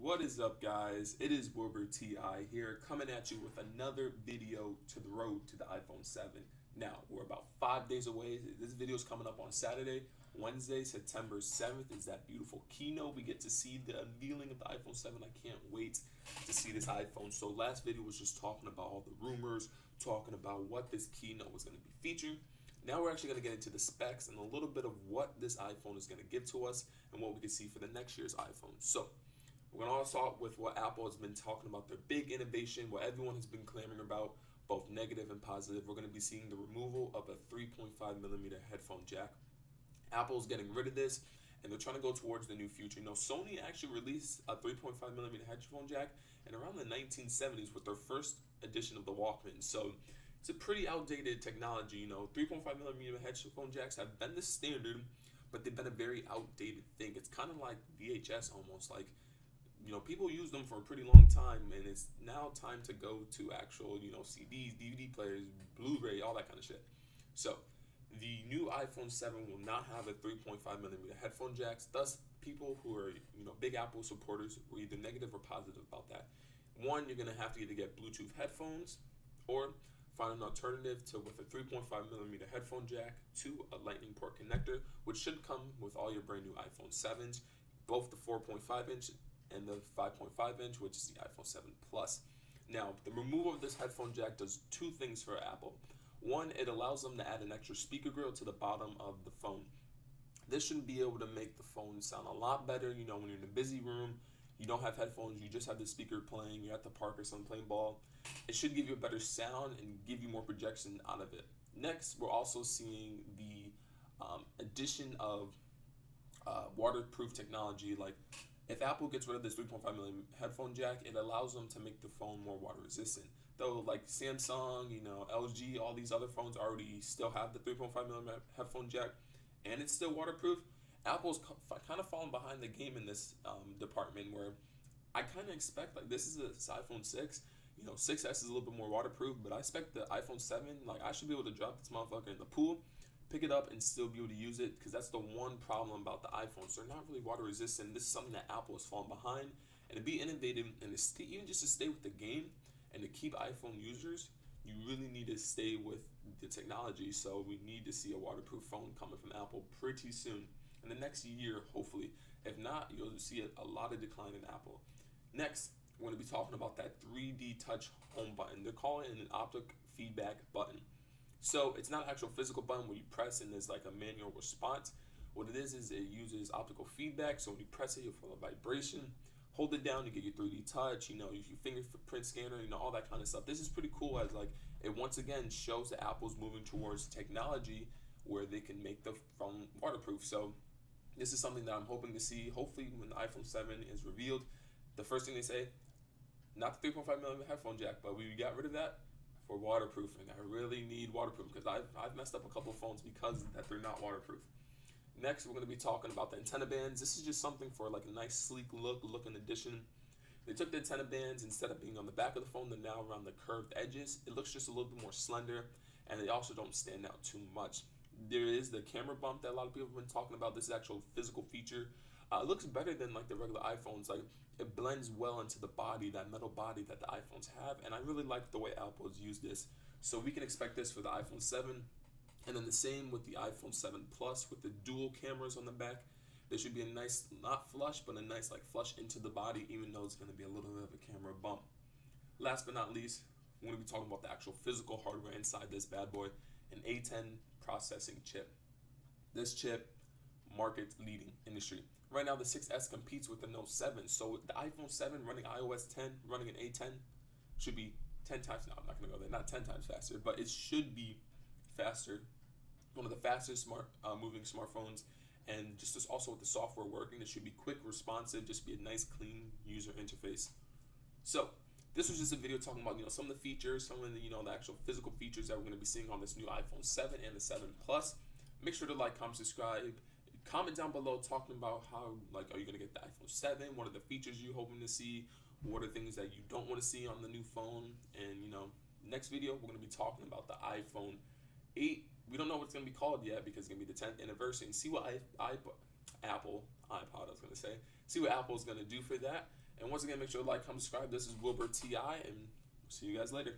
What is up, guys? It is Wilbur TI here, coming at you with another video to the road to the iPhone 7. Now, we're about 5 days away. This video is coming up on Saturday. Wednesday, September 7th is that beautiful keynote. We get to see the unveiling of the iPhone 7. I can't wait to see this iPhone. So last video was just talking about all the rumors, talking about what this keynote was going to be featuring. Now we're actually going to get into the specs and a little bit of what this iPhone is going to give to us and what we can see for the next year's iPhone. So we're going to also start with what Apple has been talking about, their big innovation, what everyone has been clamoring about, both negative and positive. We're going to be seeing the removal of a 3.5mm headphone jack. Apple's getting rid of this, and they're trying to go towards the new future. You know, Sony actually released a 3.5mm headphone jack in around the 1970s with their first edition of the Walkman. So it's a pretty outdated technology. You know, 3.5mm headphone jacks have been the standard, but they've been a very outdated thing. It's kind of like VHS almost. Like, you know, people use them for a pretty long time, and it's now time to go to actual, you know, CDs, DVD players, Blu-ray, all that kind of shit. So the new iPhone 7 will not have a 3.5mm headphone jacks. Thus, people who are, you know, big Apple supporters were either negative or positive about that. One, you're going to have to either get Bluetooth headphones or find an alternative to with a 3.5mm headphone jack to a lightning port connector, which should come with all your brand new iPhone 7s, both the 4.5-inch and the 5.5-inch, which is the iPhone 7 Plus. Now, the removal of this headphone jack does two things for Apple. One, it allows them to add an extra speaker grill to the bottom of the phone. This should be able to make the phone sound a lot better. You know, when you're in a busy room, you don't have headphones, you just have the speaker playing, you're at the park or something playing ball. It should give you a better sound and give you more projection out of it. Next, we're also seeing the addition of waterproof technology. Like, if Apple gets rid of this 3.5mm headphone jack, it allows them to make the phone more water resistant. Though, like Samsung, you know, LG, all these other phones already still have the 3.5mm headphone jack, and it's still waterproof. Apple's kind of fallen behind the game in this department, where I kind of expect, like, this is a iPhone 6. You know, 6S is a little bit more waterproof, but I expect the iPhone 7, like, I should be able to drop this motherfucker in the pool, pick it up, and still be able to use it, because that's the one problem about the iPhones. They're not really water resistant. This is something that Apple has fallen behind, and to be innovative and to even just to stay with the game and to keep iPhone users, you really need to stay with the technology. So we need to see a waterproof phone coming from Apple pretty soon. In the next year, hopefully. If not, you'll see a lot of decline in Apple. Next, we're going to be talking about that 3D touch home button. They're calling it an optic feedback button. So it's not an actual physical button where you press and there's like a manual response. What it is it uses optical feedback. So when you press it, you'll feel a vibration. Hold it down, you get your 3D touch, you know, use your fingerprint scanner, you know, all that kind of stuff. This is pretty cool, as like it once again shows that Apple's moving towards technology where they can make the phone waterproof. So this is something that I'm hoping to see. Hopefully, when the iPhone 7 is revealed, the first thing they say, not the 3.5mm headphone jack, but we got rid of that for waterproofing. I really need waterproof, because I've messed up a couple of phones because that they're not waterproof. Next, we're going to be talking about the antenna bands. This is just something for like a nice sleek looking addition. They took the antenna bands, instead of being on the back of the phone, they're now around the curved edges. It looks just a little bit more slender, and they also don't stand out too much. There is the camera bump that a lot of people have been talking about. This is an actual physical feature. It looks better than like the regular iPhones. Like, it blends well into the body, that metal body that the iPhones have, and I really like the way Apple has used this. So we can expect this for the iPhone 7. And then the same with the iPhone 7 Plus with the dual cameras on the back. There should be a nice, not flush, but a nice like flush into the body, even though it's going to be a little bit of a camera bump. Last but not least, we're going to be talking about the actual physical hardware inside this bad boy, an A10 processing chip. This chip, market leading industry. Right now, the 6S competes with the Note 7. So the iPhone 7 running iOS 10, running an A10, should be 10 times, no, I'm not going to go there, not 10 times faster, but it should be faster. One of the fastest moving smartphones, and just as also with the software working, it should be quick, responsive, just be a nice, clean user interface. So this was just a video talking about, you know, some of the features, some of the, you know, the actual physical features that we're going to be seeing on this new iPhone 7 and the 7 Plus. Make sure to like, comment, subscribe. Comment down below talking about how, like, are you going to get the iPhone 7? What are the features you're hoping to see? What are things that you don't want to see on the new phone? And, you know, next video, we're going to be talking about the iPhone 8. We don't know what it's going to be called yet, because it's going to be the 10th anniversary, and see what Apple iPod, I was going to say, see what Apple's going to do for that. And once again, make sure to like, comment, subscribe. This is Wilbur TI, and see you guys later.